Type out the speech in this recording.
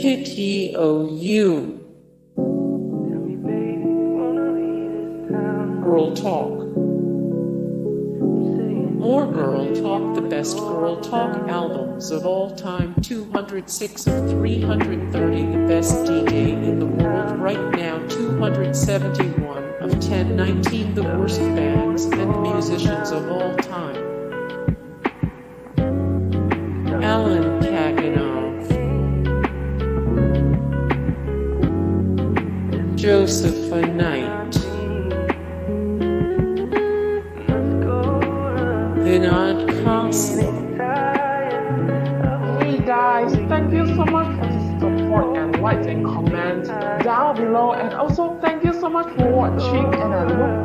Yee Au-Yeung. Girl Talk. More Girl Talk, the best Girl Talk albums of all time. 206 of 330, the best DJ in the world right now. 271 of 1019, the worst bands and musicians of all time. Alan Kaganov, Joseph Knight, Vinod Khosla. Hey guys, thank you so much for the support and likes and comments down below, and also thank you so much for watching, and I look